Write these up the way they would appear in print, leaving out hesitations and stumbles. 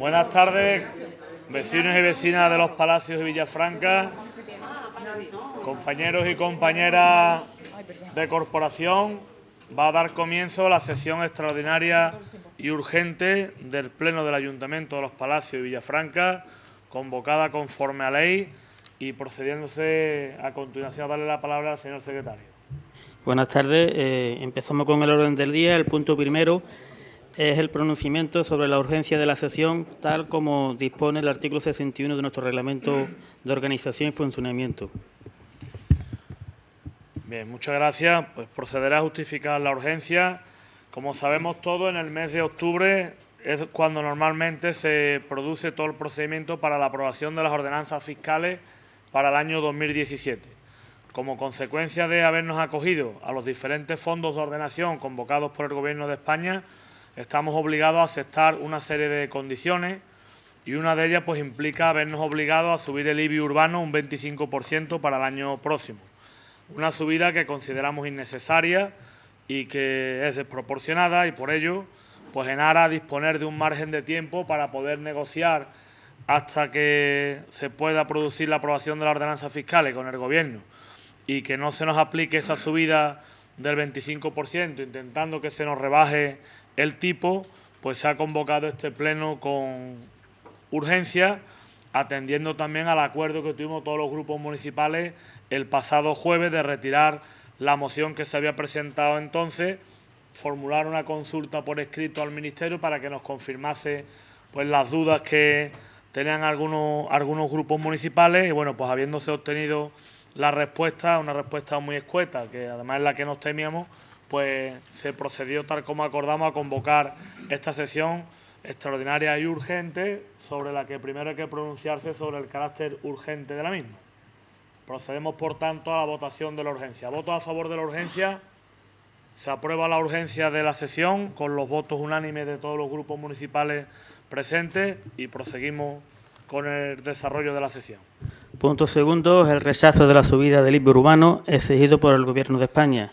Buenas tardes, vecinos y vecinas de los Palacios de Villafranca, compañeros y compañeras de corporación. Va a dar comienzo la sesión extraordinaria y urgente del Pleno del Ayuntamiento de los Palacios de Villafranca, convocada conforme a ley y procediéndose a continuación a darle la palabra al señor secretario. Buenas tardes. Empezamos con el orden del día. El punto primero es el pronunciamiento sobre la urgencia de la sesión, tal como dispone el artículo 61 de nuestro Reglamento de Organización y Funcionamiento. Bien, muchas gracias. Pues procederé a justificar la urgencia. Como sabemos todos, en el mes de octubre es cuando normalmente se produce todo el procedimiento para la aprobación de las ordenanzas fiscales para el año 2017. Como consecuencia de habernos acogido a los diferentes fondos de ordenación convocados por el Gobierno de España, estamos obligados a aceptar una serie de condiciones y una de ellas pues implica habernos obligado a subir el IBI urbano un 25% para el año próximo. Una subida que consideramos innecesaria y que es desproporcionada, y por ello, pues en aras a disponer de un margen de tiempo para poder negociar hasta que se pueda producir la aprobación de las ordenanzas fiscales con el Gobierno y que no se nos aplique esa subida del 25%, intentando que se nos rebaje el tipo, pues se ha convocado este pleno con urgencia, atendiendo también al acuerdo que tuvimos todos los grupos municipales el pasado jueves de retirar la moción que se había presentado entonces, formular una consulta por escrito al Ministerio para que nos confirmase pues las dudas que tenían algunos grupos municipales, y bueno, pues habiéndose obtenido la respuesta, una respuesta muy escueta, que además es la que nos temíamos, pues se procedió tal como acordamos a convocar esta sesión extraordinaria y urgente, sobre la que primero hay que pronunciarse sobre el carácter urgente de la misma. Procedemos, por tanto, a la votación de la urgencia. ¿Votos a favor de la urgencia? Se aprueba la urgencia de la sesión con los votos unánimes de todos los grupos municipales presentes y proseguimos con el desarrollo de la sesión. Punto segundo es el rechazo de la subida del IBI urbano exigido por el Gobierno de España.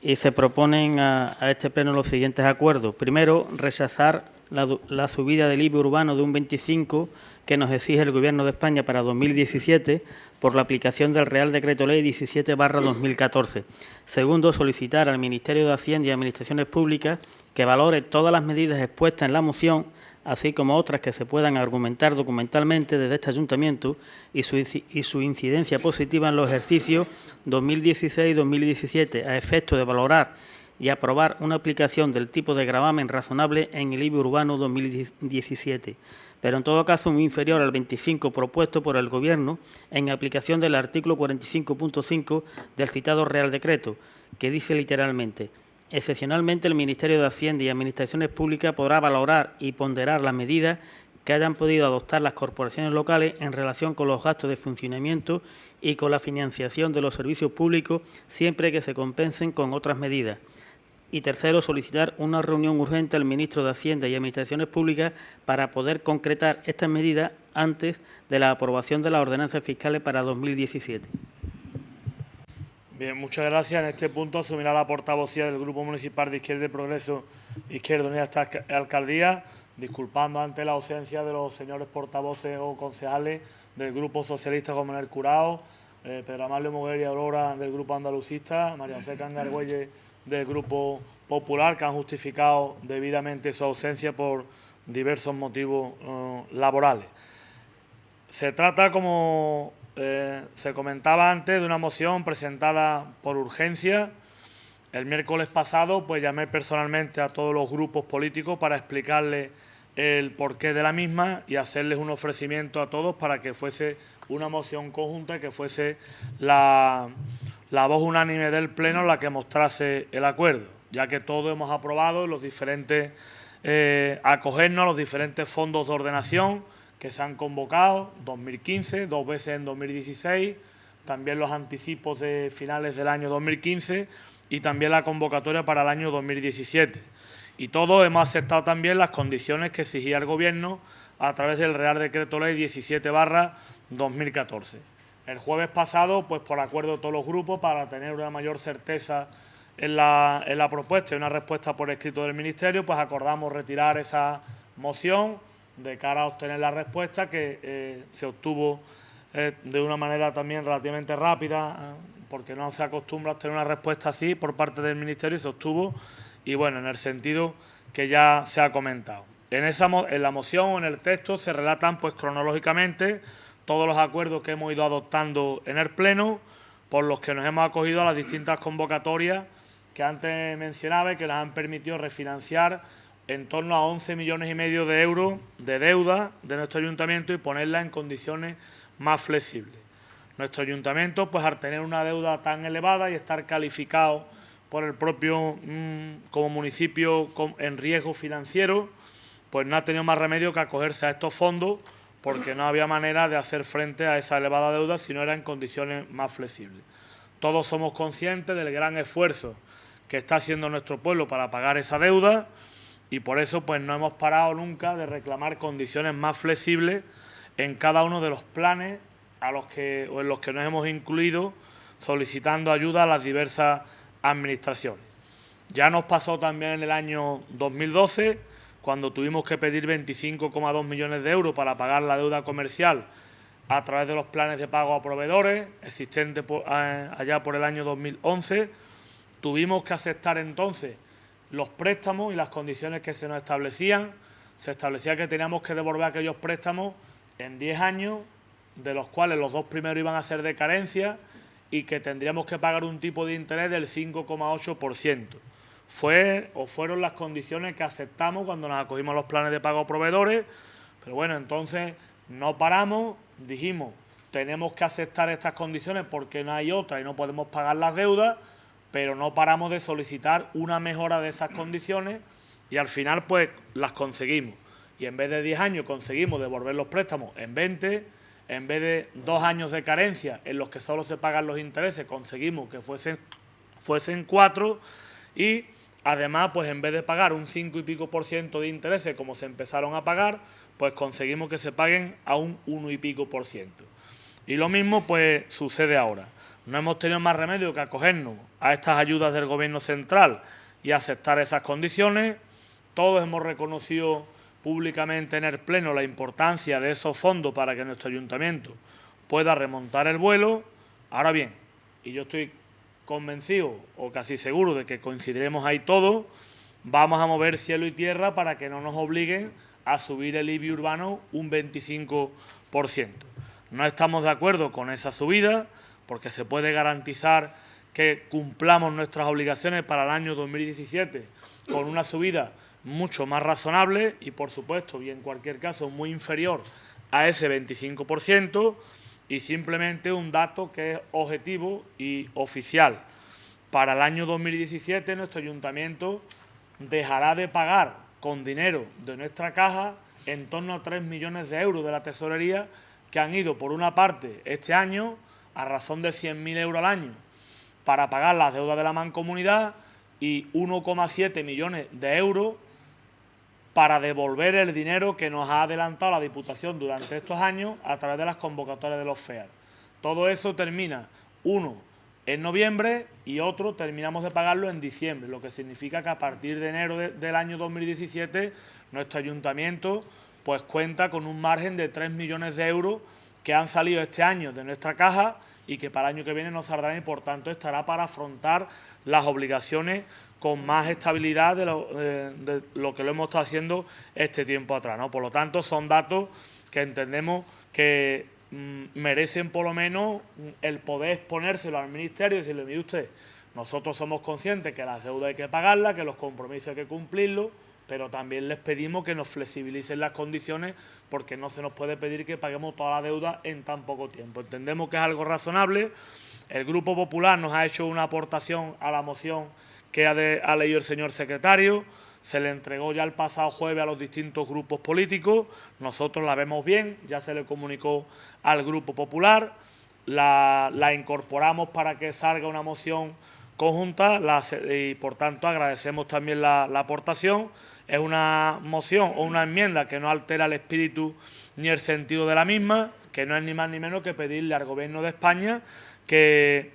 Y se proponen a este pleno los siguientes acuerdos. Primero, rechazar la subida del IBI urbano de un 25% que nos exige el Gobierno de España para 2017 por la aplicación del Real Decreto Ley 17/2014. Segundo, solicitar al Ministerio de Hacienda y Administraciones Públicas que valore todas las medidas expuestas en la moción, así como otras que se puedan argumentar documentalmente desde este Ayuntamiento y su incidencia positiva en los ejercicios 2016 y 2017, a efecto de valorar y aprobar una aplicación del tipo de gravamen razonable en el IBI urbano 2017, pero en todo caso muy inferior al 25% propuesto por el Gobierno en aplicación del artículo 45.5 del citado Real Decreto, que dice literalmente: excepcionalmente, el Ministerio de Hacienda y Administraciones Públicas podrá valorar y ponderar las medidas que hayan podido adoptar las corporaciones locales en relación con los gastos de funcionamiento y con la financiación de los servicios públicos, siempre que se compensen con otras medidas. Y tercero, solicitar una reunión urgente al ministro de Hacienda y Administraciones Públicas para poder concretar estas medidas antes de la aprobación de las ordenanzas fiscales para 2017. Bien, muchas gracias. En este punto asumirá la portavocía del Grupo Municipal de Izquierda y Progreso, Izquierda Unida, esta alcaldía, disculpando ante la ausencia de los señores portavoces o concejales del Grupo Socialista, como Manuel Curao, Pedro Amalio Moguer y Aurora del Grupo Andalucista, María José Cangargüelle del Grupo Popular, que han justificado debidamente su ausencia por diversos motivos laborales. Se trata, como se comentaba antes, de una moción presentada por urgencia. El miércoles pasado pues llamé personalmente a todos los grupos políticos para explicarles el porqué de la misma y hacerles un ofrecimiento a todos para que fuese una moción conjunta y que fuese la voz unánime del Pleno la que mostrase el acuerdo, ya que todos hemos aprobado los diferentes, acogernos a los diferentes fondos de ordenación que se han convocado, 2015, 2 veces en 2016, también los anticipos de finales del año 2015 y también la convocatoria para el año 2017. Y todos hemos aceptado también las condiciones que exigía el Gobierno a través del Real Decreto Ley 17/2014. El jueves pasado, pues por acuerdo de todos los grupos, para tener una mayor certeza en la propuesta y una respuesta por escrito del Ministerio, pues acordamos retirar esa moción de cara a obtener la respuesta, que se obtuvo de una manera también relativamente rápida, porque no se acostumbra a obtener una respuesta así por parte del Ministerio, y se obtuvo, y bueno, en el sentido que ya se ha comentado. En la moción o en el texto se relatan pues cronológicamente todos los acuerdos que hemos ido adoptando en el Pleno, por los que nos hemos acogido a las distintas convocatorias que antes mencionaba y que nos han permitido refinanciar en torno a 11,5 millones de euros de deuda de nuestro ayuntamiento y ponerla en condiciones más flexibles. Nuestro ayuntamiento, pues al tener una deuda tan elevada y estar calificado por el propio como municipio en riesgo financiero, pues no ha tenido más remedio que acogerse a estos fondos, porque no había manera de hacer frente a esa elevada deuda si no era en condiciones más flexibles. Todos somos conscientes del gran esfuerzo que está haciendo nuestro pueblo para pagar esa deuda, y por eso pues no hemos parado nunca de reclamar condiciones más flexibles en cada uno de los planes en los que nos hemos incluido, solicitando ayuda a las diversas administraciones. Ya nos pasó también en el año 2012, cuando tuvimos que pedir 25,2 millones de euros para pagar la deuda comercial a través de los planes de pago a proveedores existentes allá por el año 2011. Tuvimos que aceptar entonces los préstamos y las condiciones que se nos establecían. Se establecía que teníamos que devolver aquellos préstamos en 10 años, de los cuales los 2 primeros iban a ser de carencia, y que tendríamos que pagar un tipo de interés del 5,8%. Fueron las condiciones que aceptamos cuando nos acogimos a los planes de pago a proveedores, pero bueno, entonces no paramos, dijimos, tenemos que aceptar estas condiciones porque no hay otra y no podemos pagar las deudas, pero no paramos de solicitar una mejora de esas condiciones, y al final pues las conseguimos. Y en vez de 10 años conseguimos devolver los préstamos en 20, en vez de 2 años de carencia en los que solo se pagan los intereses, conseguimos que fuesen 4, y además pues en vez de pagar un 5 y pico % de intereses como se empezaron a pagar, pues conseguimos que se paguen a un 1 y pico %. Y lo mismo pues sucede ahora. No hemos tenido más remedio que acogernos a estas ayudas del Gobierno central y aceptar esas condiciones. Todos hemos reconocido públicamente en el Pleno la importancia de esos fondos para que nuestro ayuntamiento pueda remontar el vuelo. Ahora bien, y yo estoy convencido o casi seguro de que coincidiremos ahí todos, vamos a mover cielo y tierra para que no nos obliguen a subir el IBI urbano un 25%. No estamos de acuerdo con esa subida, porque se puede garantizar que cumplamos nuestras obligaciones para el año 2017 con una subida mucho más razonable y, por supuesto, y en cualquier caso, muy inferior a ese 25%, y simplemente un dato que es objetivo y oficial. Para el año 2017 nuestro ayuntamiento dejará de pagar con dinero de nuestra caja en torno a 3 millones de euros de la tesorería, que han ido, por una parte, este año, a razón de 100.000 euros al año, para pagar las deudas de la Mancomunidad, y 1,7 millones de euros para devolver el dinero que nos ha adelantado la Diputación durante estos años a través de las convocatorias de los FEAD. Todo eso termina, uno en noviembre y otro terminamos de pagarlo en diciembre, lo que significa que a partir de enero del año 2017 nuestro ayuntamiento pues cuenta con un margen de 3 millones de euros que han salido este año de nuestra caja y que para el año que viene nos saldrán, y por tanto estará para afrontar las obligaciones con más estabilidad de lo que lo hemos estado haciendo este tiempo atrás, ¿no? Por lo tanto, son datos que entendemos que merecen por lo menos el poder exponérselo al Ministerio y decirle: mire usted, nosotros somos conscientes que las deudas hay que pagarlas, que los compromisos hay que cumplirlos, pero también les pedimos que nos flexibilicen las condiciones, porque no se nos puede pedir que paguemos toda la deuda en tan poco tiempo. Entendemos que es algo razonable. El Grupo Popular nos ha hecho una aportación a la moción que ha leído el señor secretario. Se le entregó ya el pasado jueves a los distintos grupos políticos. Nosotros la vemos bien, ya se le comunicó al Grupo Popular. La incorporamos para que salga una moción conjunta y por tanto agradecemos también la aportación. Es una moción o una enmienda que no altera el espíritu ni el sentido de la misma, que no es ni más ni menos que pedirle al Gobierno de España que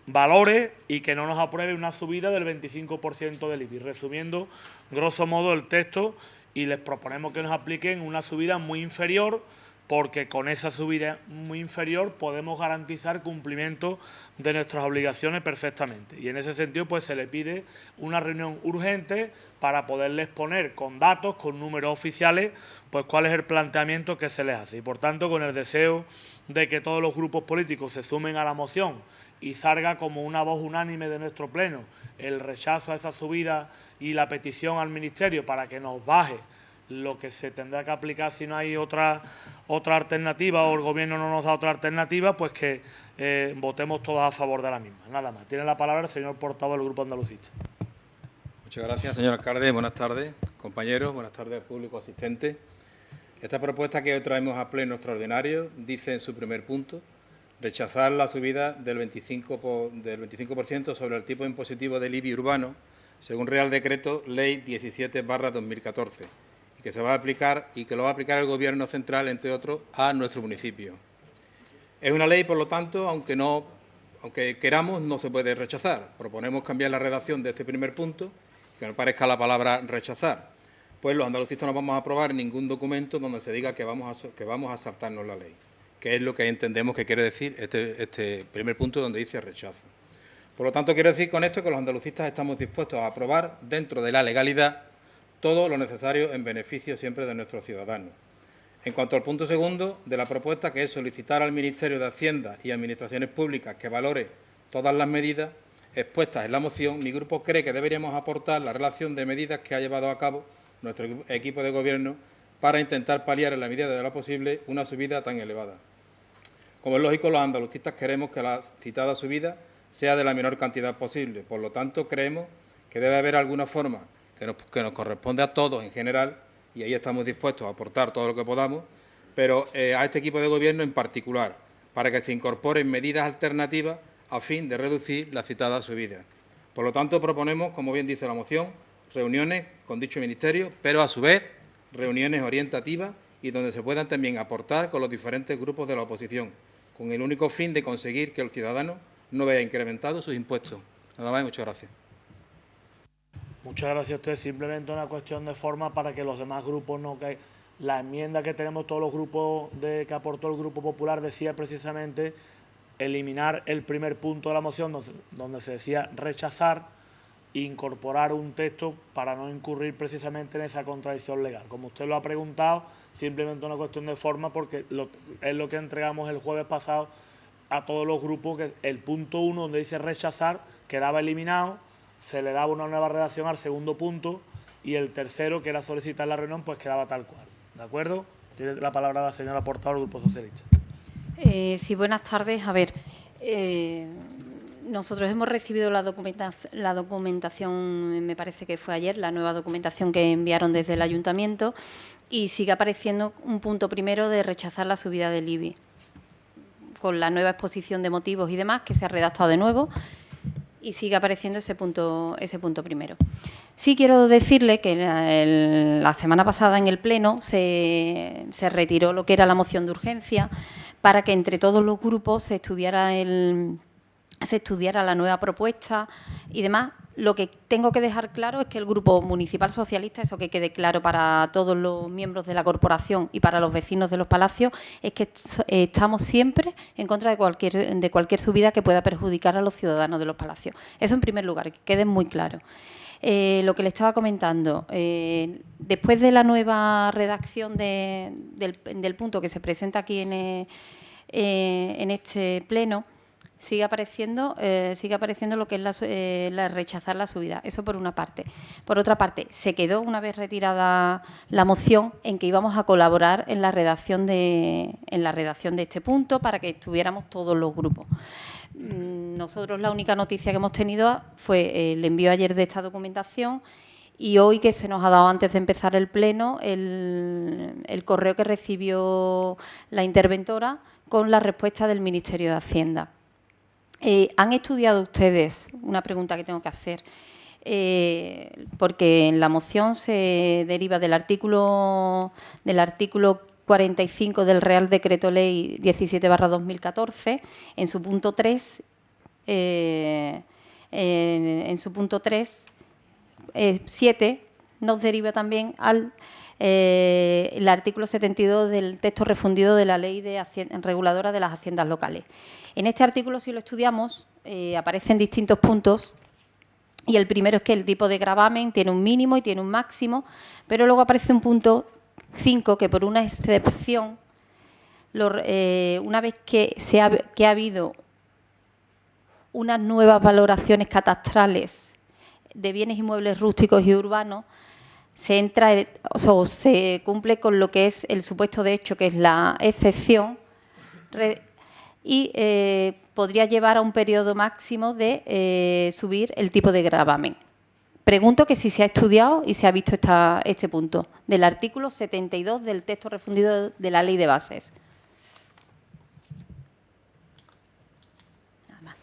valore y que no nos apruebe una subida del 25% del IBI. Resumiendo, grosso modo, el texto y les proponemos que nos apliquen una subida muy inferior, porque con esa subida muy inferior podemos garantizar cumplimiento de nuestras obligaciones perfectamente. Y en ese sentido, pues se le pide una reunión urgente para poderles poner con datos, con números oficiales, pues cuál es el planteamiento que se les hace. Y por tanto, con el deseo de que todos los grupos políticos se sumen a la moción y salga como una voz unánime de nuestro Pleno el rechazo a esa subida y la petición al Ministerio para que nos baje lo que se tendrá que aplicar si no hay otra alternativa o el Gobierno no nos da otra alternativa, pues que votemos todos a favor de la misma. Nada más. Tiene la palabra el señor portavoz del Grupo Andalucista. Muchas gracias, señor alcalde. Buenas tardes, compañeros. Buenas tardes, público asistente. Esta propuesta que hoy traemos a pleno extraordinario dice en su primer punto rechazar la subida del 25% sobre el tipo impositivo del IBI urbano, según Real Decreto Ley 17/2014, y que se va a aplicar y que lo va a aplicar el Gobierno central, entre otros, a nuestro municipio. Es una ley, por lo tanto, aunque queramos, no se puede rechazar. Proponemos cambiar la redacción de este primer punto, que no parezca la palabra rechazar. Pues los andalucistas no vamos a aprobar ningún documento donde se diga que vamos a saltarnos la ley, que es lo que entendemos que quiere decir este primer punto donde dice rechazo. Por lo tanto, quiero decir con esto que los andalucistas estamos dispuestos a aprobar dentro de la legalidad todo lo necesario en beneficio siempre de nuestros ciudadanos. En cuanto al punto segundo de la propuesta, que es solicitar al Ministerio de Hacienda y Administraciones Públicas que valore todas las medidas expuestas en la moción, mi grupo cree que deberíamos aportar la relación de medidas que ha llevado a cabo nuestro equipo de Gobierno para intentar paliar en la medida de lo posible una subida tan elevada. Como es lógico, los andalucistas queremos que la citada subida sea de la menor cantidad posible. Por lo tanto, creemos que debe haber alguna forma que nos corresponde a todos en general, y ahí estamos dispuestos a aportar todo lo que podamos, pero a este equipo de Gobierno en particular, para que se incorporen medidas alternativas a fin de reducir la citada subida. Por lo tanto, proponemos, como bien dice la moción, reuniones con dicho ministerio, pero a su vez reuniones orientativas y donde se puedan también aportar con los diferentes grupos de la oposición, con el único fin de conseguir que el ciudadano no vea incrementados sus impuestos. Nada más y muchas gracias. Muchas gracias a usted. Simplemente una cuestión de forma para que los demás grupos no caigan. La enmienda que tenemos todos los grupos que aportó el Grupo Popular decía precisamente eliminar el primer punto de la moción donde se decía rechazar e incorporar un texto para no incurrir precisamente en esa contradicción legal. Como usted lo ha preguntado, simplemente una cuestión de forma porque es lo que entregamos el jueves pasado a todos los grupos, que el punto 1 donde dice rechazar quedaba eliminado, se le daba una nueva redacción al segundo punto y el tercero, que era solicitar la reunión, pues quedaba tal cual. ¿De acuerdo? Tiene la palabra la señora portavoz del Grupo Socialista. Sí, buenas tardes. A ver, nosotros hemos recibido la documentación, me parece que fue ayer, la nueva documentación que enviaron desde el Ayuntamiento, y sigue apareciendo un punto primero de rechazar la subida del IBI, con la nueva exposición de motivos y demás, que se ha redactado de nuevo, y sigue apareciendo ese punto primero. Sí quiero decirle que la semana pasada en el Pleno se retiró lo que era la moción de urgencia para que entre todos los grupos se estudiara la nueva propuesta y demás. Lo que tengo que dejar claro es que el Grupo Municipal Socialista, eso que quede claro para todos los miembros de la corporación y para los vecinos de los palacios, es que estamos siempre en contra de cualquier subida que pueda perjudicar a los ciudadanos de los palacios. Eso en primer lugar, que quede muy claro. Lo que le estaba comentando, después de la nueva redacción del punto que se presenta aquí en este pleno, sigue apareciendo lo que es la rechazar la subida. Eso por una parte. Por otra parte, se quedó, una vez retirada la moción, en que íbamos a colaborar en la redacción de este punto para que estuviéramos todos los grupos. Nosotros la única noticia que hemos tenido fue el envío ayer de esta documentación y hoy, que se nos ha dado antes de empezar el pleno, el correo que recibió la interventora con la respuesta del Ministerio de Hacienda. ¿Han estudiado ustedes? Una pregunta que tengo que hacer. Porque en la moción se deriva del artículo 45 del Real Decreto Ley 17/2014, en su punto 3, 7, nos deriva también al el artículo 72 del texto refundido de la Ley Reguladora de las Haciendas Locales. En este artículo, si lo estudiamos, aparecen distintos puntos, y el primero es que el tipo de gravamen tiene un mínimo y tiene un máximo, pero luego aparece un punto 5 que, por una excepción, una vez que ha habido unas nuevas valoraciones catastrales de bienes inmuebles rústicos y urbanos, se cumple con lo que es el supuesto de hecho, que es la excepción, y podría llevar a un periodo máximo de subir el tipo de gravamen. Pregunto que si se ha estudiado y se ha visto este punto del artículo 72 del texto refundido de la Ley de Bases. Nada más.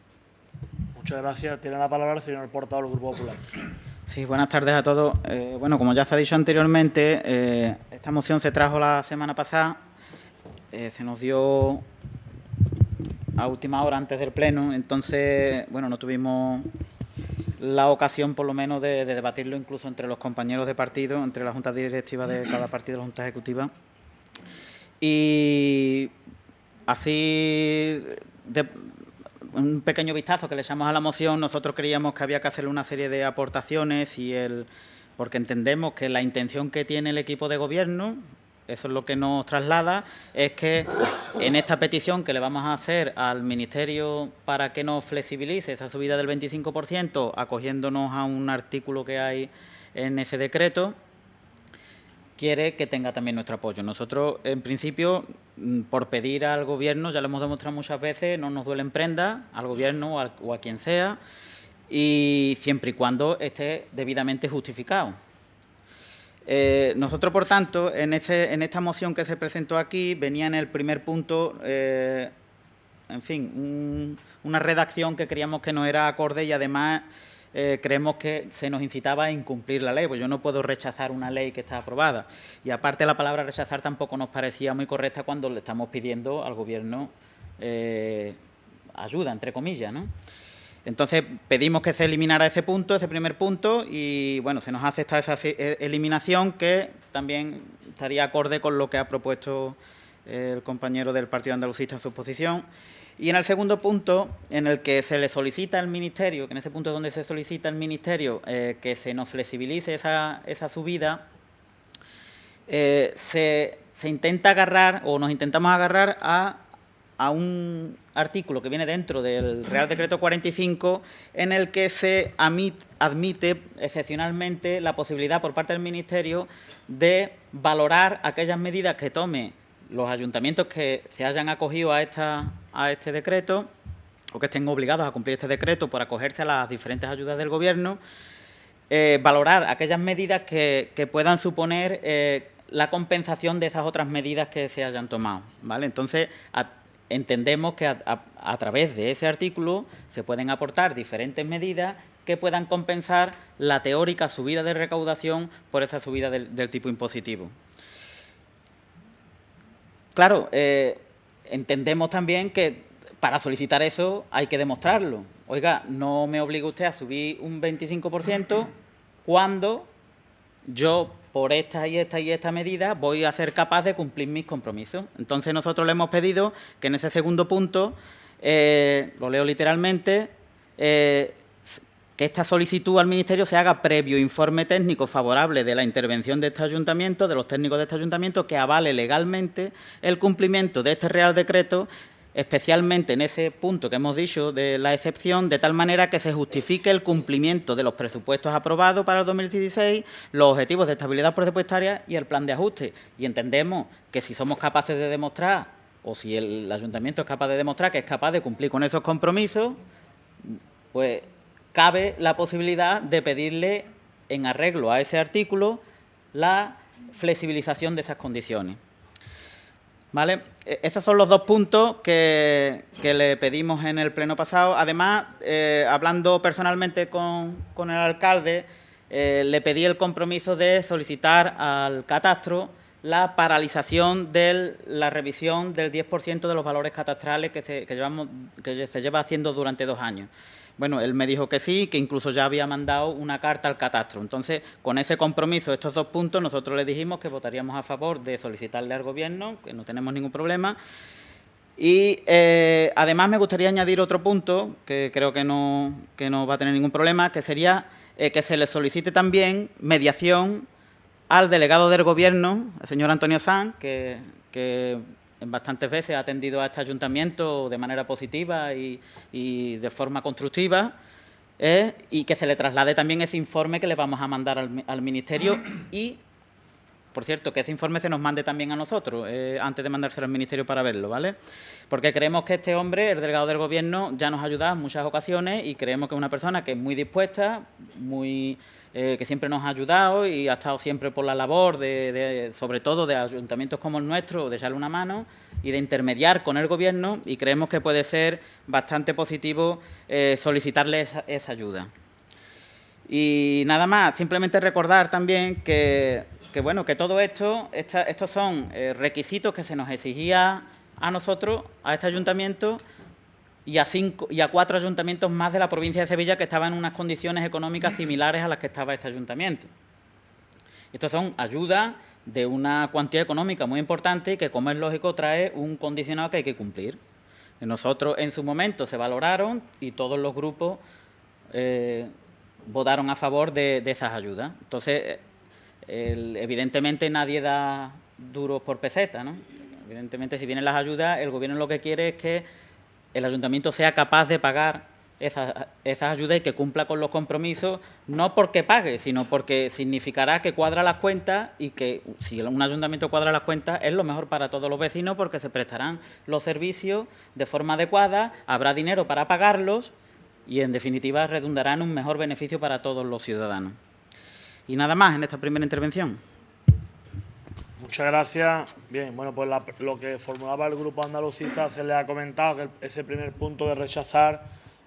Muchas gracias. Tiene la palabra el señor portavoz del Grupo Popular. Sí, buenas tardes a todos. Bueno, como ya se ha dicho anteriormente, esta moción se trajo la semana pasada, se nos dio a última hora antes del Pleno, entonces, bueno, no tuvimos la ocasión, por lo menos, de debatirlo incluso entre los compañeros de partido, entre la Junta Directiva de cada partido y la Junta Ejecutiva. Y así, un pequeño vistazo que le echamos a la moción, nosotros creíamos que había que hacerle una serie de aportaciones porque entendemos que la intención que tiene el equipo de gobierno, eso es lo que nos traslada, es que en esta petición que le vamos a hacer al Ministerio para que nos flexibilice esa subida del 25%, acogiéndonos a un artículo que hay en ese decreto, quiere que tenga también nuestro apoyo. Nosotros, en principio, por pedir al Gobierno, ya lo hemos demostrado muchas veces, no nos duelen prendas, al Gobierno o a quien sea, y siempre y cuando esté debidamente justificado. Nosotros, por tanto, en esta moción que se presentó aquí, venía en el primer punto, en fin, una redacción que creíamos que no era acorde y además creemos que se nos incitaba a incumplir la ley, pues yo no puedo rechazar una ley que está aprobada. Y aparte la palabra rechazar tampoco nos parecía muy correcta cuando le estamos pidiendo al Gobierno ayuda, entre comillas, ¿no? Entonces pedimos que se eliminara ese primer punto, y bueno, se nos acepta esa eliminación que también estaría acorde con lo que ha propuesto el compañero del Partido Andalucista en su exposición. Y en el segundo punto, en el que se le solicita al Ministerio, que en ese punto es donde se solicita al Ministerio que se nos flexibilice esa subida, se intenta agarrar, o nos intentamos agarrar a un artículo que viene dentro del Real Decreto 45, en el que se admite excepcionalmente la posibilidad por parte del Ministerio de valorar aquellas medidas que tome los ayuntamientos que se hayan acogido a este decreto, o que estén obligados a cumplir este decreto por acogerse a las diferentes ayudas del Gobierno, valorar aquellas medidas que puedan suponer la compensación de esas otras medidas que se hayan tomado, ¿vale? Entonces, entendemos que a través de ese artículo se pueden aportar diferentes medidas que puedan compensar la teórica subida de recaudación por esa subida del tipo impositivo. Claro, entendemos también que para solicitar eso hay que demostrarlo. Oiga, no me obliga usted a subir un 25% cuando yo, por esta y esta y esta medida, voy a ser capaz de cumplir mis compromisos. Entonces, nosotros le hemos pedido que en ese segundo punto, lo leo literalmente, que esta solicitud al Ministerio se haga previo informe técnico favorable de la intervención de este ayuntamiento, de los técnicos de este ayuntamiento, que avale legalmente el cumplimiento de este Real Decreto, especialmente en ese punto que hemos dicho de la excepción, de tal manera que se justifique el cumplimiento de los presupuestos aprobados para el 2016, los objetivos de estabilidad presupuestaria y el plan de ajuste. Y entendemos que si somos capaces de demostrar, o si el ayuntamiento es capaz de demostrar que es capaz de cumplir con esos compromisos, pues cabe la posibilidad de pedirle, en arreglo a ese artículo, la flexibilización de esas condiciones. ¿Vale? Esos son los dos puntos que le pedimos en el pleno pasado. Además, hablando personalmente con el alcalde, le pedí el compromiso de solicitar al catastro la paralización de la revisión del 10% de los valores catastrales que se lleva haciendo durante 2 años. Bueno, él me dijo que sí, que incluso ya había mandado una carta al catastro. Entonces, con ese compromiso, estos 2 puntos, nosotros le dijimos que votaríamos a favor de solicitarle al Gobierno, que no tenemos ningún problema. Y además me gustaría añadir otro punto, que creo que no va a tener ningún problema, que sería que se le solicite también mediación al delegado del Gobierno, el señor Antonio Sanz, que en bastantes veces ha atendido a este ayuntamiento de manera positiva y de forma constructiva, y que se le traslade también ese informe que le vamos a mandar al Ministerio y, por cierto, que ese informe se nos mande también a nosotros, antes de mandárselo al Ministerio para verlo, ¿vale? Porque creemos que este hombre, el delegado del Gobierno, ya nos ha ayudado en muchas ocasiones y creemos que es una persona que es muy dispuesta, que siempre nos ha ayudado y ha estado siempre por la labor, sobre todo de ayuntamientos como el nuestro, de echarle una mano y de intermediar con el Gobierno, y creemos que puede ser bastante positivo solicitarle esa ayuda. Y nada más, simplemente recordar también que todo esto, estos son requisitos que se nos exigía a nosotros, a este ayuntamiento, y a 4 ayuntamientos más de la provincia de Sevilla que estaban en unas condiciones económicas similares a las que estaba este ayuntamiento. Estos son ayudas de una cuantía económica muy importante y que, como es lógico, trae un condicionado que hay que cumplir. Nosotros, en su momento, se valoraron y todos los grupos votaron a favor de esas ayudas. Entonces, evidentemente, nadie da duros por peseta, ¿no? Evidentemente, si vienen las ayudas, el Gobierno lo que quiere es que el ayuntamiento sea capaz de pagar esas ayudas y que cumpla con los compromisos, no porque pague, sino porque significará que cuadra las cuentas, y que si un ayuntamiento cuadra las cuentas es lo mejor para todos los vecinos, porque se prestarán los servicios de forma adecuada, habrá dinero para pagarlos y, en definitiva, redundará en un mejor beneficio para todos los ciudadanos. Y nada más en esta primera intervención. Muchas gracias. Bien, bueno, pues lo que formulaba el grupo andalucista se le ha comentado que ese primer punto de rechazar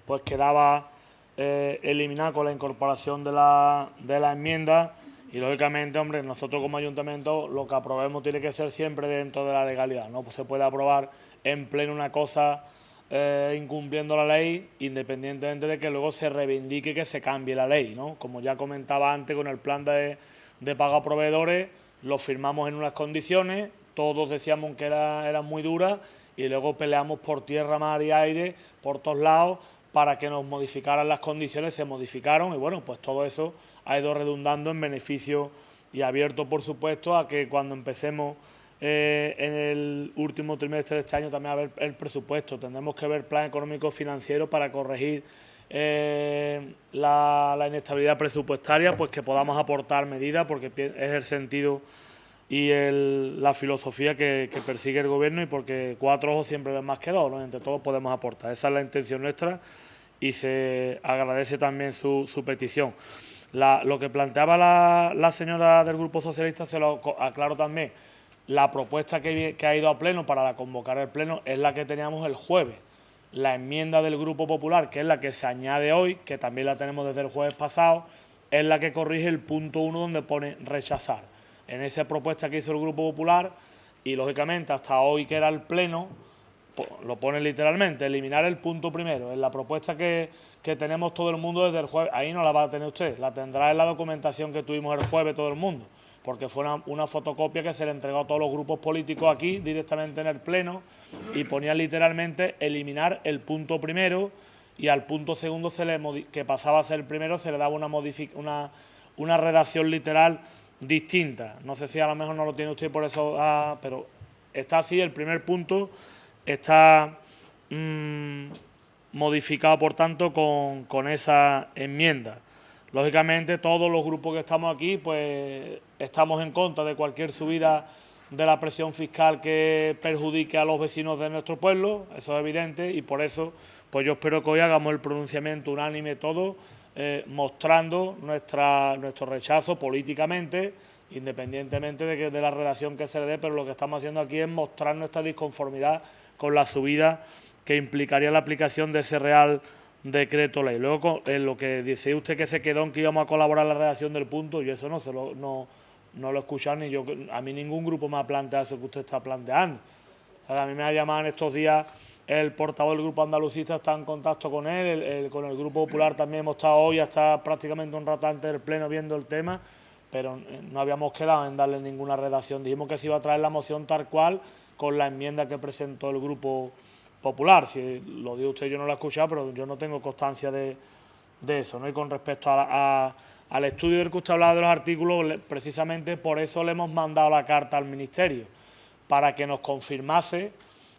pues quedaba eliminado con la incorporación de la enmienda, y lógicamente, hombre, nosotros como ayuntamiento lo que aprobemos tiene que ser siempre dentro de la legalidad. No se puede aprobar en pleno una cosa incumpliendo la ley, independientemente de que luego se reivindique que se cambie la ley, ¿no? Como ya comentaba antes, con el plan de pago a proveedores, lo firmamos en unas condiciones, todos decíamos que eran muy duras, y luego peleamos por tierra, mar y aire, por todos lados, para que nos modificaran las condiciones. Se modificaron y, bueno, pues todo eso ha ido redundando en beneficio y abierto, por supuesto, a que cuando empecemos en el último trimestre de este año también a ver el presupuesto. Tendremos que ver plan económico financiero para corregir la inestabilidad presupuestaria, pues que podamos aportar medidas, porque es el sentido y la filosofía que persigue el Gobierno, y porque 4 ojos siempre ven más que 2, ¿no? Entre todos podemos aportar. Esa es la intención nuestra y se agradece también su petición. Lo que planteaba la señora del Grupo Socialista, se lo aclaro también. La propuesta que ha ido a pleno para convocar el pleno es la que teníamos el jueves. La enmienda del Grupo Popular, que es la que se añade hoy, que también la tenemos desde el jueves pasado, es la que corrige el punto 1 donde pone rechazar. En esa propuesta que hizo el Grupo Popular, y lógicamente hasta hoy que era el pleno, lo pone literalmente, eliminar el punto primero. En la propuesta que tenemos todo el mundo desde el jueves, ahí no la va a tener usted, la tendrá en la documentación que tuvimos el jueves todo el mundo, porque fue una fotocopia que se le entregó a todos los grupos políticos aquí directamente en el pleno, y ponía literalmente eliminar el punto primero, y al punto segundo que pasaba a ser el primero se le daba una redacción literal distinta. No sé si a lo mejor no lo tiene usted por eso, pero está así. El primer punto está modificado, por tanto, con esa enmienda. Lógicamente, todos los grupos que estamos aquí, pues estamos en contra de cualquier subida de la presión fiscal que perjudique a los vecinos de nuestro pueblo, eso es evidente, y por eso pues yo espero que hoy hagamos el pronunciamiento unánime todos, mostrando nuestro rechazo políticamente, independientemente de la redacción que se le dé, pero lo que estamos haciendo aquí es mostrar nuestra disconformidad con la subida que implicaría la aplicación de ese Real Decreto Ley. Luego, en lo que dice usted que se quedó en que íbamos a colaborar en la redacción del punto, yo eso no lo he escuchado, ni yo. A mí ningún grupo me ha planteado eso que usted está planteando. O sea, a mí me ha llamado en estos días el portavoz del Grupo Andalucista está en contacto con él, con el Grupo Popular también hemos estado hoy hasta prácticamente un rato antes del Pleno viendo el tema, pero no habíamos quedado en darle ninguna redacción. Dijimos que se iba a traer la moción tal cual con la enmienda que presentó el Grupo Popular. Si lo dio usted, yo no lo he escuchado, pero yo no tengo constancia de eso, ¿no? Y con respecto al estudio del que usted hablaba de los artículos, precisamente por eso le hemos mandado la carta al Ministerio, para que nos confirmase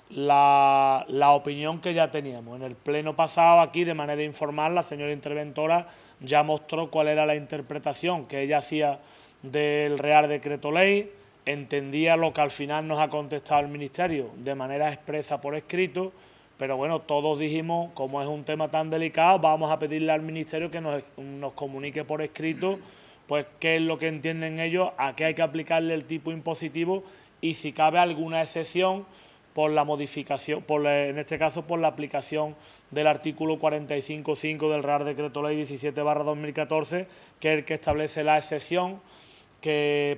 la opinión que ya teníamos. En el pleno pasado, aquí, de manera informal, la señora interventora ya mostró cuál era la interpretación que ella hacía del Real Decreto Ley, entendía lo que al final nos ha contestado el Ministerio de manera expresa por escrito, pero bueno, todos dijimos, como es un tema tan delicado, vamos a pedirle al Ministerio que nos comunique por escrito pues qué es lo que entienden ellos, a qué hay que aplicarle el tipo impositivo y si cabe alguna excepción por la modificación, en este caso por la aplicación del artículo 45.5 del Real Decreto Ley 17/2014, que es el que establece la excepción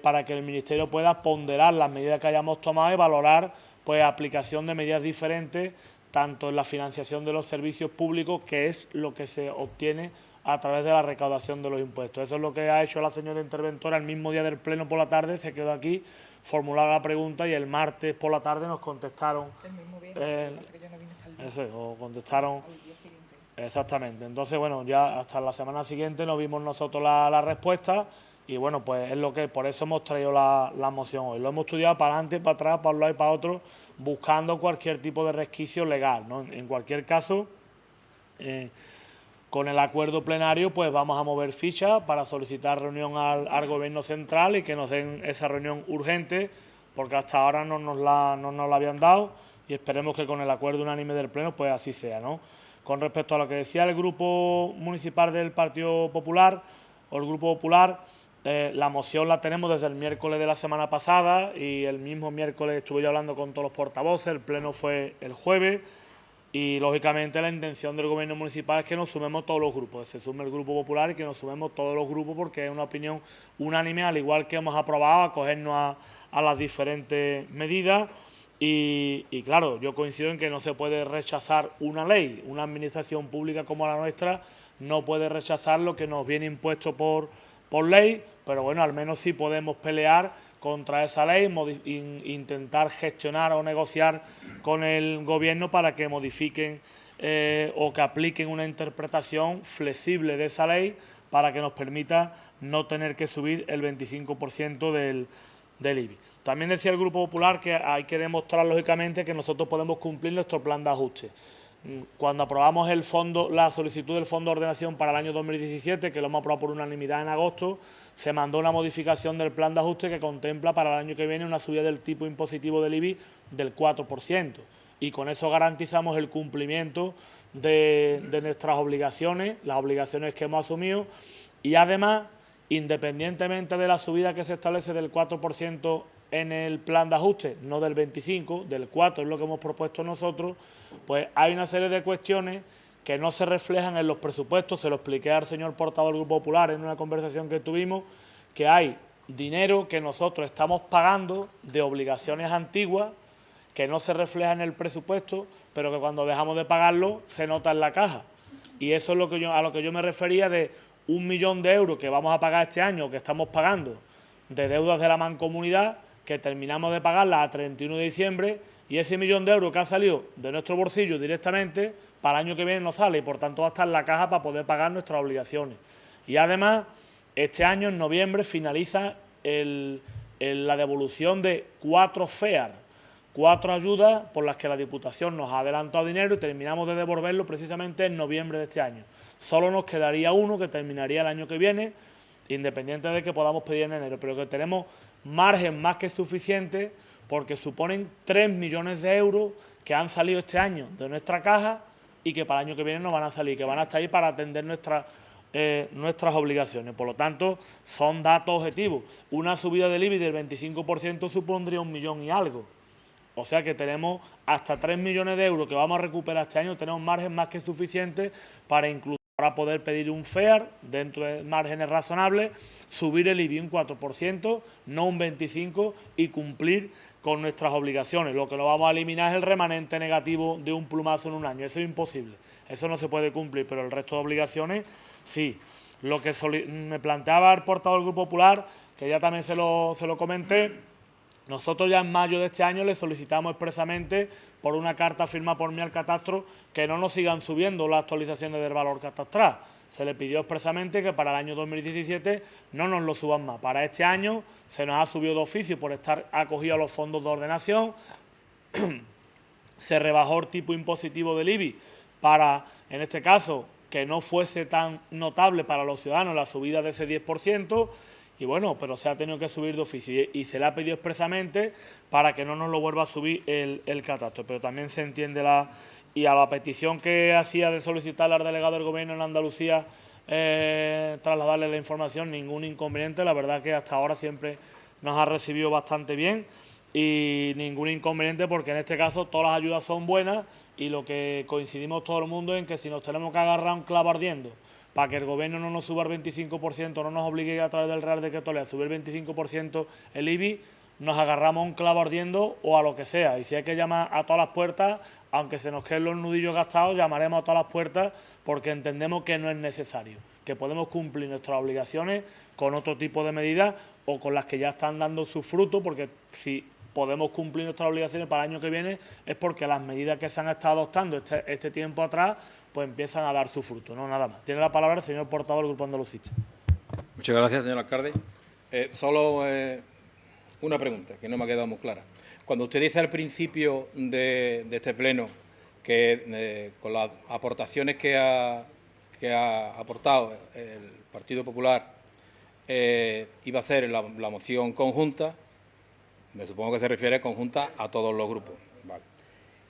para que el Ministerio pueda ponderar las medidas que hayamos tomado y valorar pues aplicación de medidas diferentes, tanto en la financiación de los servicios públicos, que es lo que se obtiene a través de la recaudación de los impuestos. Eso es lo que ha hecho la señora interventora el mismo día del Pleno por la tarde, se quedó aquí, formulaba la pregunta y el martes por la tarde nos contestaron. El mismo viernes, que yo no vine hasta el día. Eso, o contestaron. Al día siguiente. Exactamente. Entonces, bueno, ya hasta la semana siguiente nos vimos nosotros la respuesta y bueno, pues es lo que, por eso hemos traído la moción hoy. Lo hemos estudiado para adelante, para atrás, para un lado y para otro, buscando cualquier tipo de resquicio legal, ¿no? En cualquier caso, con el acuerdo plenario, pues vamos a mover ficha para solicitar reunión al Gobierno Central y que nos den esa reunión urgente, porque hasta ahora no nos la habían dado y esperemos que con el acuerdo unánime del Pleno, pues así sea, ¿no? Con respecto a lo que decía el Grupo Municipal del Partido Popular o el Grupo Popular, la moción la tenemos desde el miércoles de la semana pasada y el mismo miércoles estuve yo hablando con todos los portavoces, el Pleno fue el jueves. Y, lógicamente, la intención del Gobierno municipal es que nos sumemos todos los grupos, se sume el Grupo Popular y que nos sumemos todos los grupos porque es una opinión unánime, al igual que hemos aprobado acogernos a las diferentes medidas. Y claro, yo coincido en que no se puede rechazar una ley. Una administración pública como la nuestra no puede rechazar lo que nos viene impuesto por ley, pero bueno, al menos sí podemos pelear contra esa ley, intentar gestionar o negociar con el Gobierno para que modifiquen o que apliquen una interpretación flexible de esa ley para que nos permita no tener que subir el 25% del IBI. También decía el Grupo Popular que hay que demostrar, lógicamente, que nosotros podemos cumplir nuestro plan de ajuste. Cuando aprobamos la solicitud del Fondo de Ordenación para el año 2017, que lo hemos aprobado por unanimidad en agosto, se mandó una modificación del plan de ajuste que contempla para el año que viene una subida del tipo impositivo del IBI del 4%. Y con eso garantizamos el cumplimiento de nuestras obligaciones, las obligaciones que hemos asumido. Y además, independientemente de la subida que se establece del 4% en el plan de ajuste, no del 25, del 4 es lo que hemos propuesto nosotros, pues hay una serie de cuestiones que no se reflejan en los presupuestos. Se lo expliqué al señor portavoz del Grupo Popular en una conversación que tuvimos, que hay dinero que nosotros estamos pagando de obligaciones antiguas que no se refleja en el presupuesto, pero que cuando dejamos de pagarlo se nota en la caja. Y eso es a lo que yo me refería de 1 millón de euros que vamos a pagar este año, que estamos pagando de deudas de la Mancomunidad, que terminamos de pagarlas a 31 de diciembre, y ese 1 millón de euros que ha salido de nuestro bolsillo directamente, para el año que viene no sale, y por tanto va a estar en la caja para poder pagar nuestras obligaciones. Y además, este año, en noviembre, finaliza la devolución de 4 FEAR, 4 ayudas por las que la Diputación nos ha adelantado dinero y terminamos de devolverlo precisamente en noviembre de este año. Solo nos quedaría uno que terminaría el año que viene, independiente de que podamos pedir en enero, pero que tenemos margen más que suficiente porque suponen 3 millones de euros que han salido este año de nuestra caja y que para el año que viene no van a salir, que van a estar ahí para atender nuestras obligaciones. Por lo tanto, son datos objetivos. Una subida del IBI del 25% supondría 1 millón y algo. O sea que tenemos hasta 3 millones de euros que vamos a recuperar este año, tenemos margen más que suficiente para incluso para poder pedir un FEAR dentro de márgenes razonables, subir el IBI un 4%, no un 25%, y cumplir con nuestras obligaciones. Lo que no vamos a eliminar es el remanente negativo de un plumazo en un año. Eso es imposible. Eso no se puede cumplir, pero el resto de obligaciones sí. Lo que me planteaba el portavoz del Grupo Popular, que ya también se lo comenté, nosotros ya en mayo de este año le solicitamos expresamente por una carta firmada por mí al catastro que no nos sigan subiendo las actualizaciones del valor catastral. Se le pidió expresamente que para el año 2017 no nos lo suban más. Para este año se nos ha subido de oficio por estar acogido a los fondos de ordenación. Se rebajó el tipo impositivo del IBI para, en este caso, que no fuese tan notable para los ciudadanos la subida de ese 10%. Y bueno, pero se ha tenido que subir de oficio y se le ha pedido expresamente para que no nos lo vuelva a subir el catastro. Pero también se entiende y a la petición que hacía de solicitar al delegado del Gobierno en Andalucía trasladarle la información, ningún inconveniente. La verdad que hasta ahora siempre nos ha recibido bastante bien y ningún inconveniente porque en este caso todas las ayudas son buenas y lo que coincidimos todo el mundo en que si nos tenemos que agarrar a un clavo ardiendo para que el Gobierno no nos suba el 25%, no nos obligue a través del Real Decreto Ley a subir el 25% el IBI, nos agarramos a un clavo ardiendo o a lo que sea. Y si hay que llamar a todas las puertas, aunque se nos queden los nudillos gastados, llamaremos a todas las puertas porque entendemos que no es necesario, que podemos cumplir nuestras obligaciones con otro tipo de medidas o con las que ya están dando su fruto, porque si podemos cumplir nuestras obligaciones para el año que viene es porque las medidas que se han estado adoptando este tiempo atrás pues empiezan a dar su fruto, no nada más. Tiene la palabra el señor portavoz del Grupo Andalucista. Muchas gracias, señor alcalde. Solo una pregunta que no me ha quedado muy clara. Cuando usted dice al principio de este pleno que con las aportaciones que ha aportado el Partido Popular iba a hacer la moción conjunta, me supongo que se refiere conjunta a todos los grupos. Vale.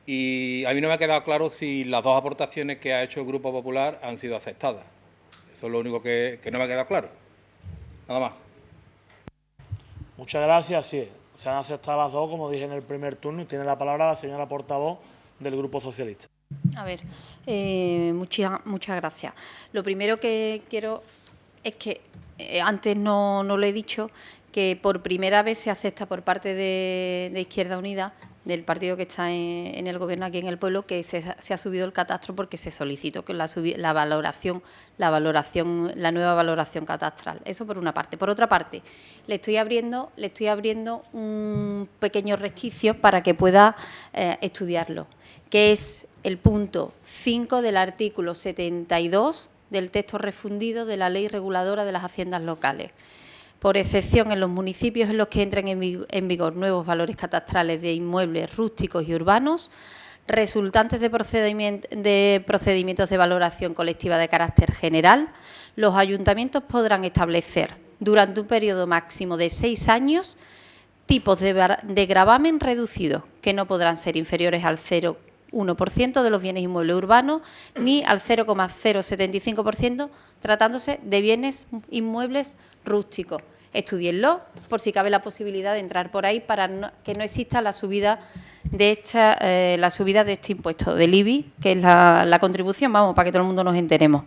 Y a mí no me ha quedado claro si las dos aportaciones que ha hecho el Grupo Popular han sido aceptadas. Eso es lo único que no me ha quedado claro. Nada más. Muchas gracias, sí. Se han aceptado las dos, como dije en el primer turno, y tiene la palabra la señora portavoz del Grupo Socialista. A ver, muchas gracias. Lo primero que quiero es que, antes no lo he dicho, que por primera vez se acepta por parte de Izquierda Unida, del partido que está en el Gobierno aquí en el pueblo, que se ha subido el catastro porque se solicitó que la nueva valoración catastral. Eso por una parte. Por otra parte, le estoy abriendo un pequeño resquicio para que pueda estudiarlo, que es el punto 5 del artículo 72 del texto refundido de la Ley Reguladora de las Haciendas Locales. Por excepción, en los municipios en los que entren en vigor nuevos valores catastrales de inmuebles rústicos y urbanos, resultantes de procedimientos de valoración colectiva de carácter general, los ayuntamientos podrán establecer, durante un periodo máximo de 6 años, tipos de gravamen reducidos, que no podrán ser inferiores al 0,1% de los bienes inmuebles urbanos, ni al 0,075% tratándose de bienes inmuebles rústicos. Estudienlo, por si cabe la posibilidad de entrar por ahí para que no exista la subida de este impuesto, del IBI, que es la contribución, vamos, para que todo el mundo nos enteremos.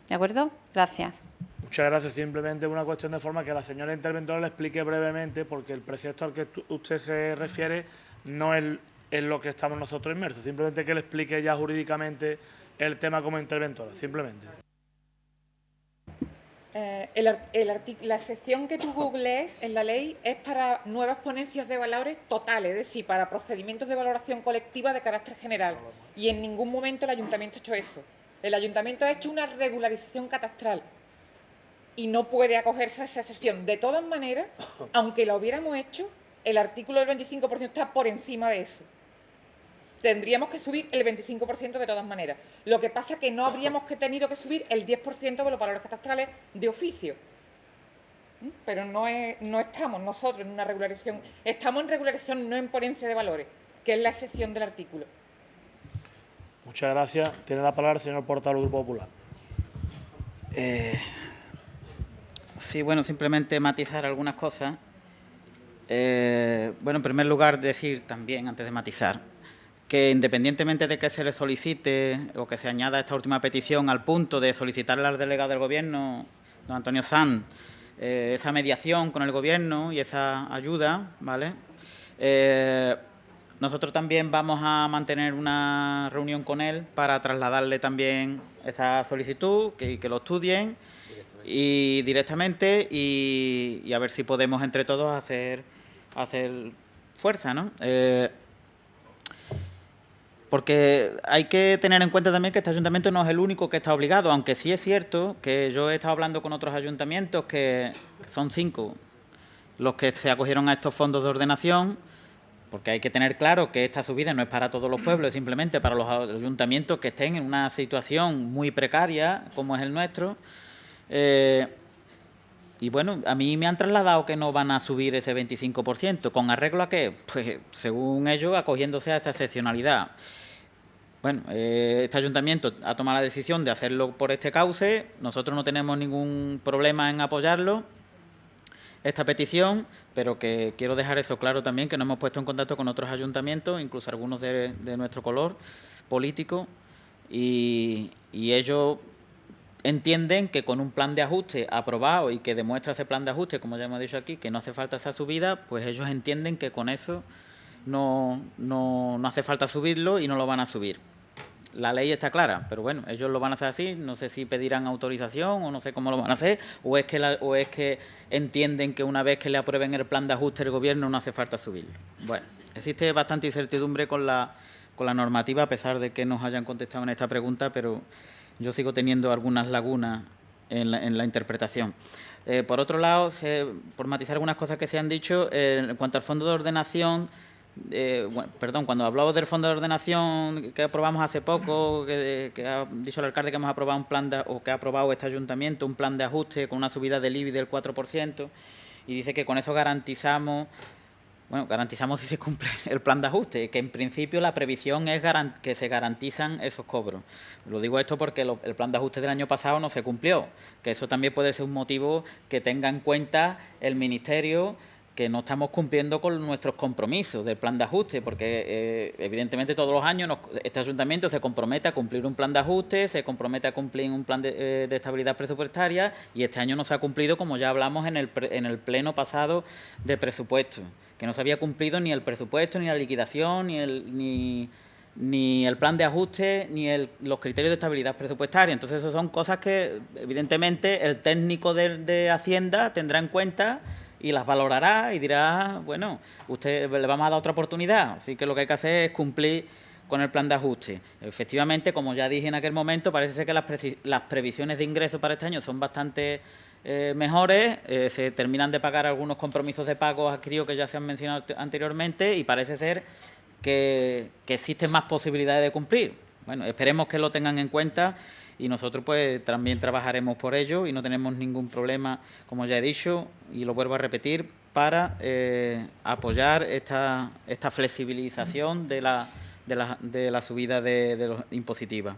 ¿De acuerdo? Gracias. Muchas gracias. Simplemente una cuestión de forma que la señora interventora le explique brevemente, porque el precepto al que usted se refiere no es lo que estamos nosotros inmersos. Simplemente que le explique ya jurídicamente el tema como interventora, simplemente. La sección que tú googlees en la ley es para nuevas ponencias de valores totales, es decir, para procedimientos de valoración colectiva de carácter general. Y en ningún momento el ayuntamiento ha hecho eso. El ayuntamiento ha hecho una regularización catastral y no puede acogerse a esa excepción. De todas maneras, aunque lo hubiéramos hecho, el artículo del 25% está por encima de eso. Tendríamos que subir el 25% de todas maneras. Lo que pasa es que no habríamos tenido que subir el 10% de los valores catastrales de oficio. Pero no estamos nosotros en una regularización. Estamos en regularización, no en ponencia de valores, que es la excepción del artículo. Muchas gracias. Tiene la palabra el señor portavoz del Grupo Popular. Sí, bueno, simplemente matizar algunas cosas. Bueno, en primer lugar, decir también, antes de matizar, que independientemente de que se le solicite o que se añada esta última petición al punto de solicitarle al delegado del Gobierno, don Antonio Sanz, esa mediación con el Gobierno y esa ayuda, ¿vale? Nosotros también vamos a mantener una reunión con él para trasladarle también esa solicitud, que lo estudien y directamente y a ver si podemos entre todos hacer fuerza, ¿no? Porque hay que tener en cuenta también que este ayuntamiento no es el único que está obligado, aunque sí es cierto que yo he estado hablando con otros ayuntamientos, que son 5 los que se acogieron a estos fondos de ordenación, porque hay que tener claro que esta subida no es para todos los pueblos, es simplemente para los ayuntamientos que estén en una situación muy precaria, como es el nuestro. Y bueno, a mí me han trasladado que no van a subir ese 25%. ¿Con arreglo a qué? Pues según ellos, acogiéndose a esa excepcionalidad. Bueno, este ayuntamiento ha tomado la decisión de hacerlo por este cauce. Nosotros no tenemos ningún problema en apoyarlo, esta petición, pero que quiero dejar eso claro también, que nos hemos puesto en contacto con otros ayuntamientos, incluso algunos de nuestro color político, y ellos entienden que con un plan de ajuste aprobado y que demuestra ese plan de ajuste, como ya hemos dicho aquí, que no hace falta esa subida, pues ellos entienden que con eso no hace falta subirlo y no lo van a subir. La ley está clara, pero bueno, ellos lo van a hacer así, no sé si pedirán autorización o no sé cómo lo van a hacer, o es que entienden que una vez que le aprueben el plan de ajuste del Gobierno no hace falta subirlo. Bueno, existe bastante incertidumbre con la normativa, a pesar de que nos hayan contestado en esta pregunta, pero yo sigo teniendo algunas lagunas en la interpretación. Por otro lado, por matizar algunas cosas que se han dicho, en cuanto al fondo de ordenación, cuando hablamos del fondo de ordenación que aprobamos hace poco, que ha dicho el alcalde que hemos aprobado que ha aprobado este ayuntamiento un plan de ajuste con una subida del IBI del 4%, y dice que con eso garantizamos si se cumple el plan de ajuste, que en principio la previsión es que se garantizan esos cobros. Lo digo esto porque el plan de ajuste del año pasado no se cumplió, que eso también puede ser un motivo que tenga en cuenta el Ministerio, que no estamos cumpliendo con nuestros compromisos del plan de ajuste, porque evidentemente todos los años este ayuntamiento se compromete a cumplir un plan de ajuste, se compromete a cumplir un plan de estabilidad presupuestaria, y este año no se ha cumplido, como ya hablamos en el pleno pasado de presupuesto, que no se había cumplido ni el presupuesto, ni la liquidación, ni el plan de ajuste, ni los criterios de estabilidad presupuestaria. Entonces, eso son cosas que evidentemente el técnico de Hacienda tendrá en cuenta y las valorará y dirá, bueno, usted le vamos a dar otra oportunidad. Así que lo que hay que hacer es cumplir con el plan de ajuste. Efectivamente, como ya dije en aquel momento, parece ser que las previsiones de ingresos para este año son bastante mejores. Se terminan de pagar algunos compromisos de pagos adquiridos que ya se han mencionado anteriormente, y parece ser que existen más posibilidades de cumplir. Bueno, esperemos que lo tengan en cuenta, y nosotros pues también trabajaremos por ello y no tenemos ningún problema, como ya he dicho y lo vuelvo a repetir, para apoyar esta flexibilización de la subida de los impositiva.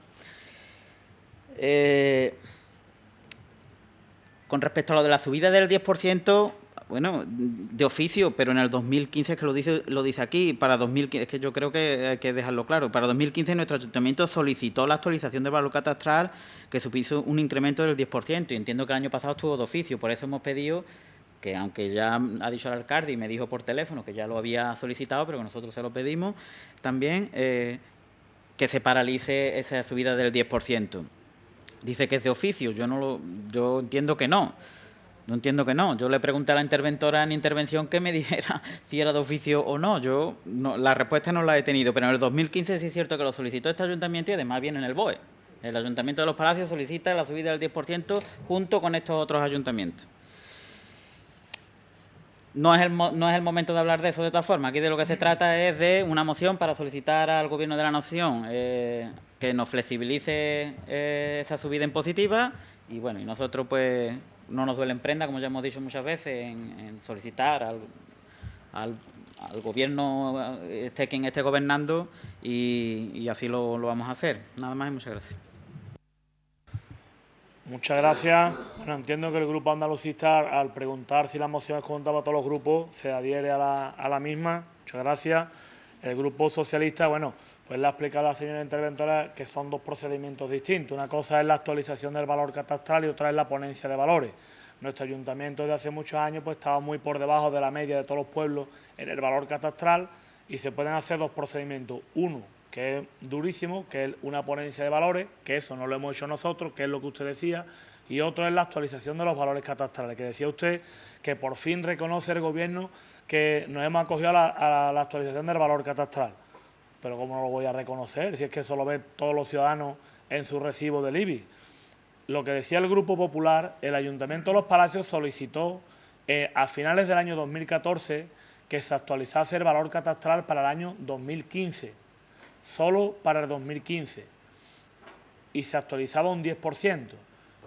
Con respecto a lo de la subida del 10%, bueno, de oficio, pero en el 2015 es que lo dice aquí, para 2015, es que yo creo que hay que dejarlo claro, para 2015 nuestro ayuntamiento solicitó la actualización del valor catastral, que supuso un incremento del 10%, y entiendo que el año pasado estuvo de oficio, por eso hemos pedido que, aunque ya ha dicho el alcalde y me dijo por teléfono que ya lo había solicitado, pero que nosotros se lo pedimos también, que se paralice esa subida del 10%. Dice que es de oficio, yo entiendo que no. No entiendo que no. Yo le pregunté a la interventora en intervención que me dijera si era de oficio o no. La respuesta no la he tenido, pero en el 2015 sí es cierto que lo solicitó este ayuntamiento, y además viene en el BOE. El Ayuntamiento de Los Palacios solicita la subida del 10% junto con estos otros ayuntamientos. No es el momento de hablar de eso de todas formas. Aquí de lo que se trata es de una moción para solicitar al Gobierno de la Nación que nos flexibilice esa subida impositiva, y bueno, y nosotros pues no nos duele en prenda, como ya hemos dicho muchas veces, en solicitar al Gobierno, esté quien esté gobernando, y así lo vamos a hacer. Nada más y muchas gracias. Muchas gracias. Bueno, entiendo que el Grupo Andalucista, al preguntar si la moción es conjunta para todos los grupos, se adhiere a la misma. Muchas gracias. El Grupo Socialista, bueno, pues le ha explicado a la señora interventora que son dos procedimientos distintos. Una cosa es la actualización del valor catastral y otra es la ponencia de valores. Nuestro ayuntamiento desde hace muchos años pues estaba muy por debajo de la media de todos los pueblos en el valor catastral y se pueden hacer dos procedimientos. Uno, que es durísimo, que es una ponencia de valores, que eso no lo hemos hecho nosotros, que es lo que usted decía, y otro es la actualización de los valores catastrales, que decía usted que por fin reconoce el Gobierno que nos hemos acogido a la actualización del valor catastral. Pero ¿cómo no lo voy a reconocer si es que eso lo ven todos los ciudadanos en su recibo del IBI? Lo que decía el Grupo Popular, el Ayuntamiento de Los Palacios solicitó a finales del año 2014 que se actualizase el valor catastral para el año 2015, solo para el 2015, y se actualizaba un 10%,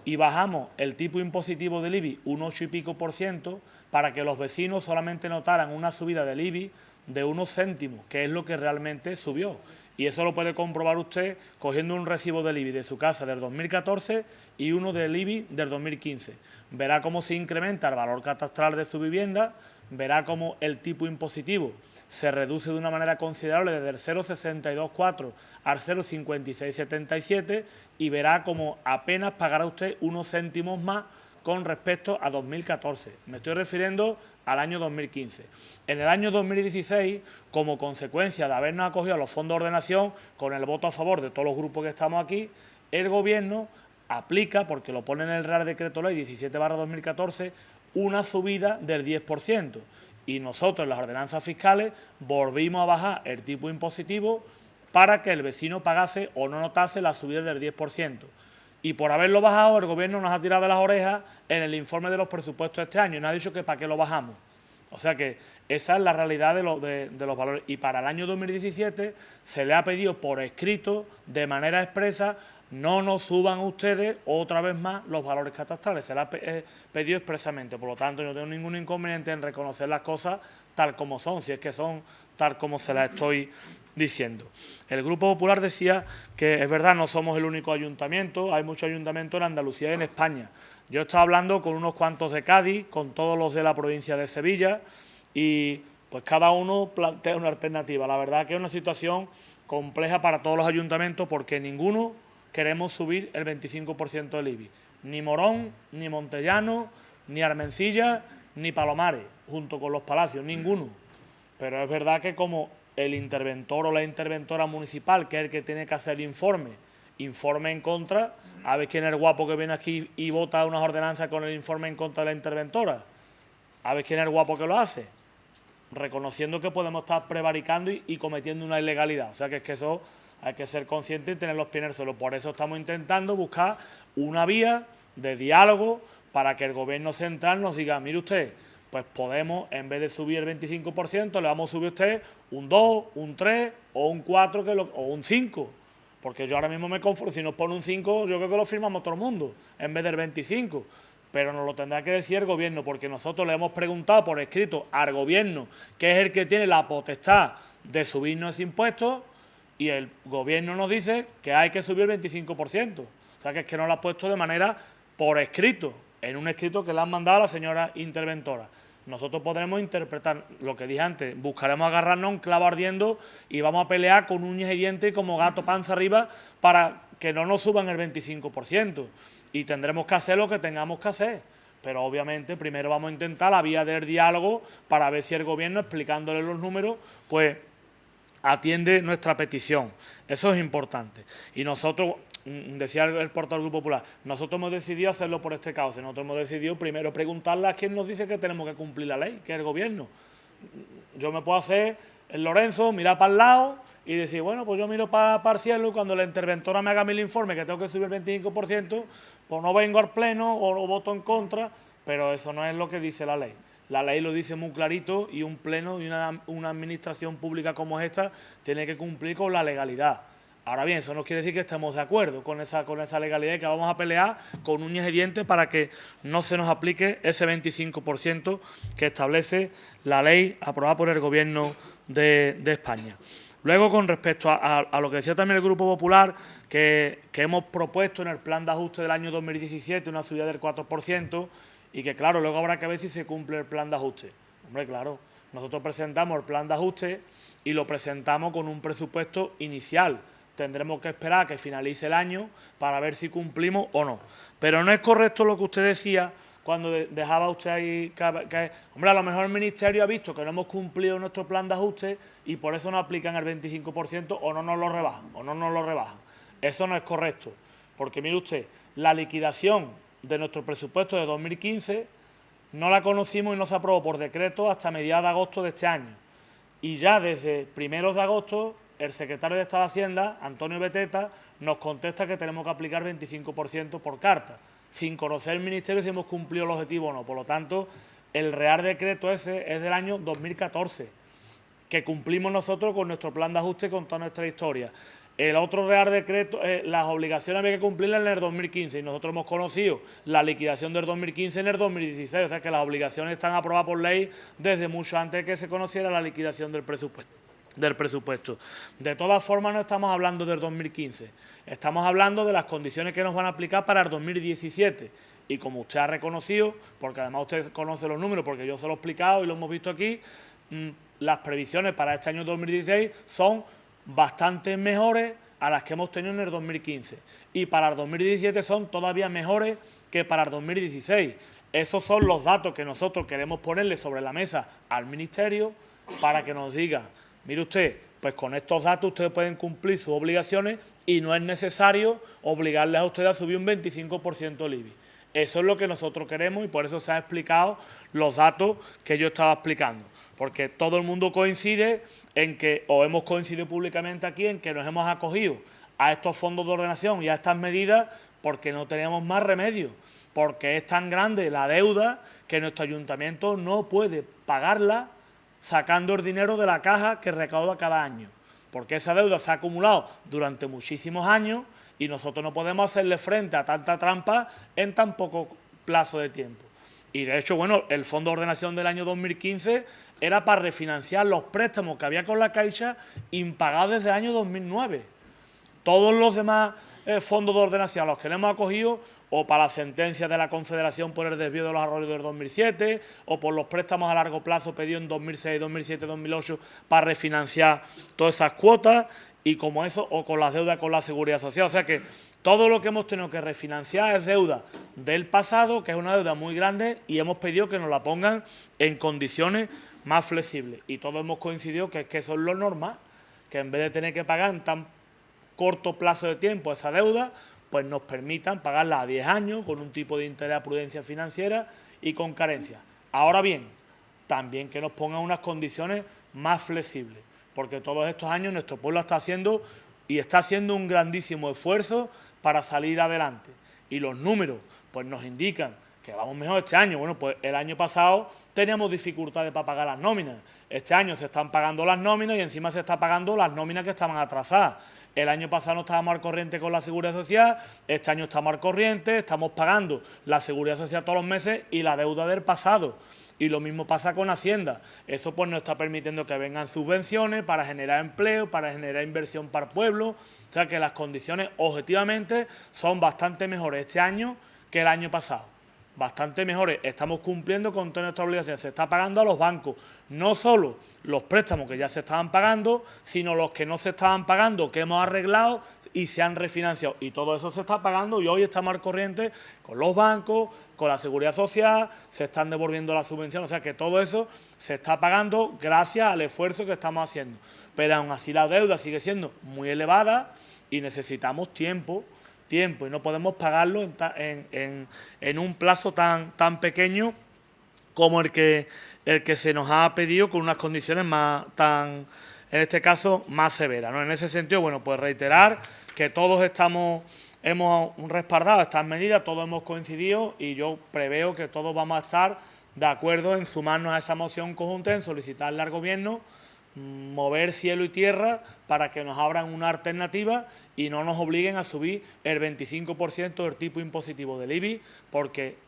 y bajamos el tipo impositivo del IBI un 8 y pico % para que los vecinos solamente notaran una subida del IBI de unos céntimos, que es lo que realmente subió. Y eso lo puede comprobar usted cogiendo un recibo del IBI de su casa del 2014 y uno del IBI del 2015. Verá cómo se incrementa el valor catastral de su vivienda, verá cómo el tipo impositivo se reduce de una manera considerable desde el 0,624 al 0,5677 y verá cómo apenas pagará usted unos céntimos más con respecto a 2014. Me estoy refiriendo al año 2015. En el año 2016, como consecuencia de habernos acogido a los fondos de ordenación, con el voto a favor de todos los grupos que estamos aquí, el Gobierno aplica, porque lo pone en el Real Decreto Ley 17/2014, una subida del 10%. Y nosotros en las ordenanzas fiscales volvimos a bajar el tipo impositivo para que el vecino pagase o no notase la subida del 10%. Y por haberlo bajado, el Gobierno nos ha tirado de las orejas en el informe de los presupuestos de este año y nos ha dicho que para qué lo bajamos. O sea que esa es la realidad de los valores. Y para el año 2017 se le ha pedido por escrito, de manera expresa, no nos suban ustedes otra vez más los valores catastrales. Se le ha pedido expresamente. Por lo tanto, yo no tengo ningún inconveniente en reconocer las cosas tal como son, si es que son tal como se las estoy diciendo. El Grupo Popular decía que es verdad, no somos el único ayuntamiento, hay muchos ayuntamientos en Andalucía y en España. Yo estaba hablando con unos cuantos de Cádiz, con todos los de la provincia de Sevilla y pues cada uno plantea una alternativa. La verdad que es una situación compleja para todos los ayuntamientos porque ninguno queremos subir el 25% del IBI. Ni Morón, ni Montellano, ni Armencilla, ni Palomares, junto con los Palacios, ninguno. Pero es verdad que como el interventor o la interventora municipal, que es el que tiene que hacer informe en contra, a ver quién es el guapo que viene aquí y vota unas ordenanzas con el informe en contra de la interventora. A ver quién es el guapo que lo hace, reconociendo que podemos estar prevaricando y cometiendo una ilegalidad. O sea que es que eso hay que ser consciente y tener los pies en el suelo. Por eso estamos intentando buscar una vía de diálogo para que el Gobierno central nos diga, mire usted, pues podemos, en vez de subir el 25%, le vamos a subir a usted un 2, un 3 o un 4 o un 5. Porque yo ahora mismo me conformo, si nos pone un 5, yo creo que lo firmamos todo el mundo, en vez del 25. Pero nos lo tendrá que decir el Gobierno, porque nosotros le hemos preguntado por escrito al Gobierno, que es el que tiene la potestad de subirnos ese impuesto, y el Gobierno nos dice que hay que subir el 25%. O sea que es que nos lo ha puesto de manera por escrito, en un escrito que le han mandado a la señora interventora. Nosotros podremos interpretar lo que dije antes, buscaremos agarrarnos un clavo ardiendo y vamos a pelear con uñas y dientes y como gato panza arriba para que no nos suban el 25%. Y tendremos que hacer lo que tengamos que hacer. Pero obviamente primero vamos a intentar la vía del diálogo para ver si el Gobierno, explicándole los números, pues atiende nuestra petición. Eso es importante. Y nosotros, decía el portavoz del Grupo Popular, nosotros hemos decidido hacerlo por este cauce. Nosotros hemos decidido primero preguntarle a quién nos dice que tenemos que cumplir la ley, que es el Gobierno. Yo me puedo hacer el Lorenzo, mirar para el lado y decir, bueno, pues yo miro para el cielo y cuando la interventora me haga el informe que tengo que subir el 25%, pues no vengo al pleno o voto en contra, pero eso no es lo que dice la ley. La ley lo dice muy clarito y un pleno y una administración pública como esta tiene que cumplir con la legalidad. Ahora bien, eso no quiere decir que estemos de acuerdo con esa legalidad y que vamos a pelear con uñas y dientes para que no se nos aplique ese 25% que establece la ley aprobada por el Gobierno de España. Luego, con respecto a lo que decía también el Grupo Popular, que hemos propuesto en el plan de ajuste del año 2017 una subida del 4%, y que, claro, luego habrá que ver si se cumple el plan de ajuste. Hombre, claro, nosotros presentamos el plan de ajuste y lo presentamos con un presupuesto inicial. Tendremos que esperar a que finalice el año para ver si cumplimos o no. Pero no es correcto lo que usted decía, cuando dejaba usted ahí hombre, a lo mejor el Ministerio ha visto que no hemos cumplido nuestro plan de ajuste y por eso no aplican el 25% o no nos lo rebajan, Eso no es correcto, porque mire usted, la liquidación de nuestro presupuesto de 2015 no la conocimos y no se aprobó por decreto hasta mediados de agosto de este año. Y ya desde primeros de agosto, el secretario de Estado de Hacienda, Antonio Beteta, nos contesta que tenemos que aplicar 25% por carta, sin conocer el Ministerio si hemos cumplido el objetivo o no. Por lo tanto, el Real Decreto ese es del año 2014, que cumplimos nosotros con nuestro plan de ajuste con toda nuestra historia. El otro Real Decreto, las obligaciones había que cumplirlas en el 2015 y nosotros hemos conocido la liquidación del 2015 en el 2016, o sea que las obligaciones están aprobadas por ley desde mucho antes de que se conociera la liquidación del presupuesto. De todas formas, no estamos hablando del 2015, estamos hablando de las condiciones que nos van a aplicar para el 2017. Y como usted ha reconocido, porque además usted conoce los números, porque yo se lo he explicado y lo hemos visto aquí, las previsiones para este año 2016 son bastante mejores a las que hemos tenido en el 2015. Y para el 2017 son todavía mejores que para el 2016. Esos son los datos que nosotros queremos ponerle sobre la mesa al Ministerio para que nos diga, mire usted, pues con estos datos ustedes pueden cumplir sus obligaciones y no es necesario obligarles a ustedes a subir un 25% el IBI. Eso es lo que nosotros queremos y por eso se han explicado los datos que yo estaba explicando. Porque todo el mundo coincide en que, o hemos coincidido públicamente aquí, en que nos hemos acogido a estos fondos de ordenación y a estas medidas porque no teníamos más remedio. Porque es tan grande la deuda que nuestro ayuntamiento no puede pagarla sacando el dinero de la caja que recauda cada año. Porque esa deuda se ha acumulado durante muchísimos años y nosotros no podemos hacerle frente a tanta trampa en tan poco plazo de tiempo. Y de hecho, bueno, el Fondo de Ordenación del año 2015 era para refinanciar los préstamos que había con la Caixa impagados desde el año 2009. Todos los demás fondos de ordenación a los que le hemos acogido, o para la sentencia de la Confederación por el desvío de los arroyos del 2007, o por los préstamos a largo plazo pedidos en 2006, 2007, 2008 para refinanciar todas esas cuotas, y como eso, o con las deudas con la Seguridad Social. O sea que todo lo que hemos tenido que refinanciar es deuda del pasado, que es una deuda muy grande, y hemos pedido que nos la pongan en condiciones más flexibles. Y todos hemos coincidido que es que eso es lo normal, que en vez de tener que pagar en tan corto plazo de tiempo esa deuda, pues nos permitan pagarla a 10 años con un tipo de interés a prudencia financiera y con carencia. Ahora bien, también que nos pongan unas condiciones más flexibles, porque todos estos años nuestro pueblo está haciendo un grandísimo esfuerzo para salir adelante. Y los números pues nos indican que vamos mejor este año. Bueno, pues el año pasado teníamos dificultades para pagar las nóminas. Este año se están pagando las nóminas y encima se está pagando las nóminas que estaban atrasadas. El año pasado no estábamos al corriente con la Seguridad Social, este año estamos al corriente, estamos pagando la Seguridad Social todos los meses y la deuda del pasado. Y lo mismo pasa con Hacienda. Eso pues nos está permitiendo que vengan subvenciones para generar empleo, para generar inversión para el pueblo. O sea que las condiciones objetivamente son bastante mejores este año que el año pasado. Bastante mejores. Estamos cumpliendo con todas nuestras obligaciones. Se está pagando a los bancos. No solo los préstamos que ya se estaban pagando, sino los que no se estaban pagando, que hemos arreglado y se han refinanciado. Y todo eso se está pagando y hoy estamos al corriente con los bancos, con la Seguridad Social, se están devolviendo las subvenciones. O sea que todo eso se está pagando gracias al esfuerzo que estamos haciendo. Pero aún así la deuda sigue siendo muy elevada y necesitamos tiempo y no podemos pagarlo en un plazo tan pequeño como el que se nos ha pedido, con unas condiciones en este caso, más severas, ¿no? En ese sentido, bueno, pues reiterar que todos hemos respaldado estas medidas, todos hemos coincidido y yo preveo que todos vamos a estar de acuerdo en sumarnos a esa moción conjunta, en solicitarle al Gobierno mover cielo y tierra para que nos abran una alternativa y no nos obliguen a subir el 25% del tipo impositivo del IBI, porque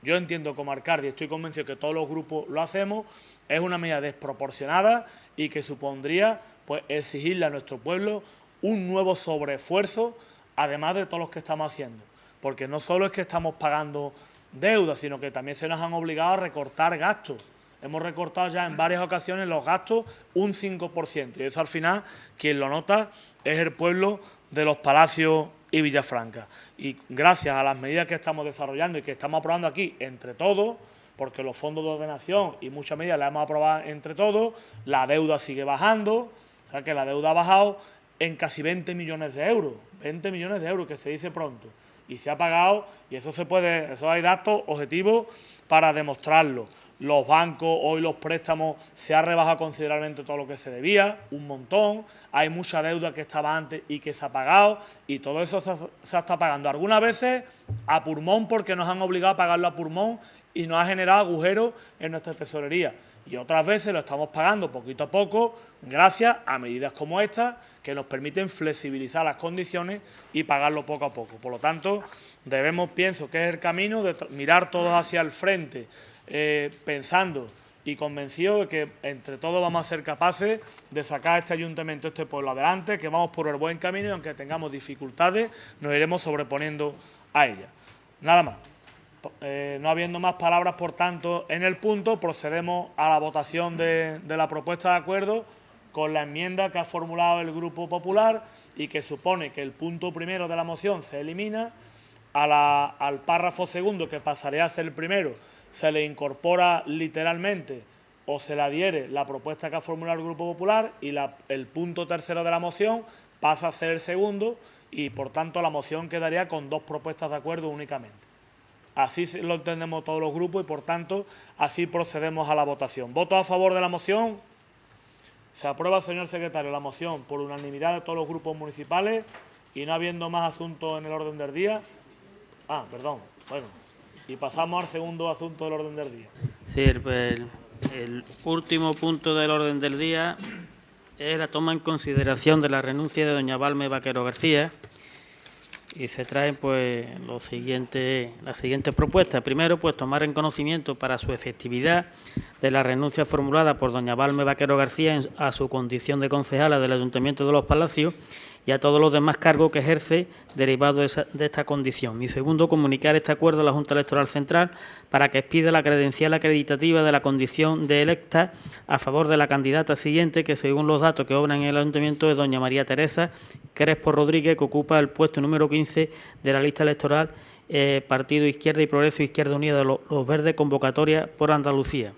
yo entiendo como alcalde y estoy convencido que todos los grupos lo hacemos, es una medida desproporcionada y que supondría pues exigirle a nuestro pueblo un nuevo sobreesfuerzo, además de todos los que estamos haciendo, porque no solo es que estamos pagando deuda, sino que también se nos han obligado a recortar gastos. Hemos recortado ya en varias ocasiones los gastos un 5%. Y eso al final, quien lo nota es el pueblo de los Palacios y Villafranca. Y gracias a las medidas que estamos desarrollando y que estamos aprobando aquí entre todos, porque los fondos de ordenación y muchas medidas las hemos aprobado entre todos, la deuda sigue bajando, o sea que la deuda ha bajado en casi 20 millones de euros, 20 millones de euros, que se dice pronto, y se ha pagado, y eso hay datos objetivos para demostrarlo. Los bancos, hoy los préstamos, se ha rebajado considerablemente todo lo que se debía, un montón, hay mucha deuda que estaba antes y que se ha pagado, y todo eso se está pagando. Algunas veces a pulmón, porque nos han obligado a pagarlo a pulmón y nos ha generado agujeros en nuestra tesorería. Y otras veces lo estamos pagando poquito a poco, gracias a medidas como esta, que nos permiten flexibilizar las condiciones y pagarlo poco a poco. Por lo tanto, pienso que es el camino de mirar todos hacia el frente, pensando y convencido de que entre todos vamos a ser capaces de sacar este ayuntamiento, este pueblo adelante, que vamos por el buen camino y aunque tengamos dificultades, nos iremos sobreponiendo a ellas. Nada más. No habiendo más palabras, por tanto, en el punto, procedemos a la votación de la propuesta de acuerdo con la enmienda que ha formulado el Grupo Popular y que supone que el punto primero de la moción se elimina, al párrafo segundo, que pasaría a ser el primero, se le incorpora literalmente o se le adhiere la propuesta que ha formulado el Grupo Popular y el punto tercero de la moción pasa a ser el segundo y, por tanto, la moción quedaría con 2 propuestas de acuerdo únicamente. Así lo entendemos todos los grupos y, por tanto, así procedemos a la votación. ¿Votos a favor de la moción? Se aprueba, señor secretario, la moción por unanimidad de todos los grupos municipales y no habiendo más asuntos en el orden del día. Perdón. Bueno, y pasamos al segundo asunto del orden del día. Sí, el último punto del orden del día es la toma en consideración de la renuncia de doña Balme Vaquero García. Y se traen pues las siguientes propuestas. Primero, pues tomar en conocimiento para su efectividad de la renuncia formulada por doña Balme Vaquero García a su condición de concejala del Ayuntamiento de Los Palacios y a todos los demás cargos que ejerce derivados de esta condición. Y segundo, comunicar este acuerdo a la Junta Electoral Central para que expida la credencial acreditativa de la condición de electa a favor de la candidata siguiente, que según los datos que obran en el Ayuntamiento es doña María Teresa Crespo Rodríguez, que ocupa el puesto número 15 de la lista electoral Partido Izquierda y Progreso Izquierda Unida de los Verdes, convocatoria por Andalucía.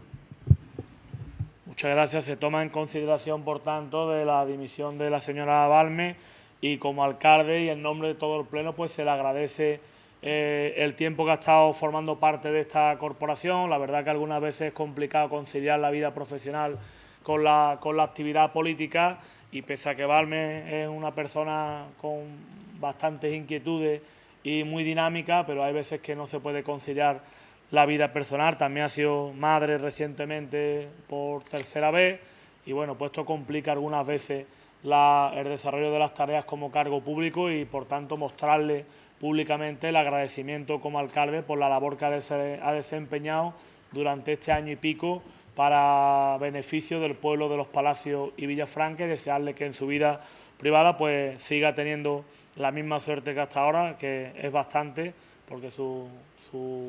Muchas gracias. Se toma en consideración, por tanto, de la dimisión de la señora Balme y como alcalde y en nombre de todo el Pleno, pues se le agradece el tiempo que ha estado formando parte de esta corporación. La verdad que algunas veces es complicado conciliar la vida profesional con la actividad política y pese a que Balme es una persona con bastantes inquietudes y muy dinámica, pero hay veces que no se puede conciliar la vida personal. También ha sido madre recientemente por tercera vez y bueno, pues esto complica algunas veces el desarrollo de las tareas como cargo público y por tanto mostrarle públicamente el agradecimiento como alcalde por la labor que ha desempeñado durante este año y pico para beneficio del pueblo de Los Palacios y Villafranca y desearle que en su vida privada pues siga teniendo la misma suerte que hasta ahora, que es bastante, porque su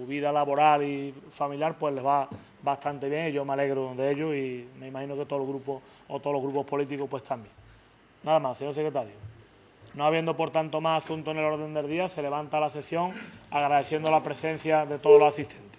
vida laboral y familiar pues les va bastante bien y yo me alegro de ello y me imagino que todos los grupos políticos pues también. Nada más, señor secretario. No habiendo, por tanto, más asuntos en el orden del día, se levanta la sesión agradeciendo la presencia de todos los asistentes.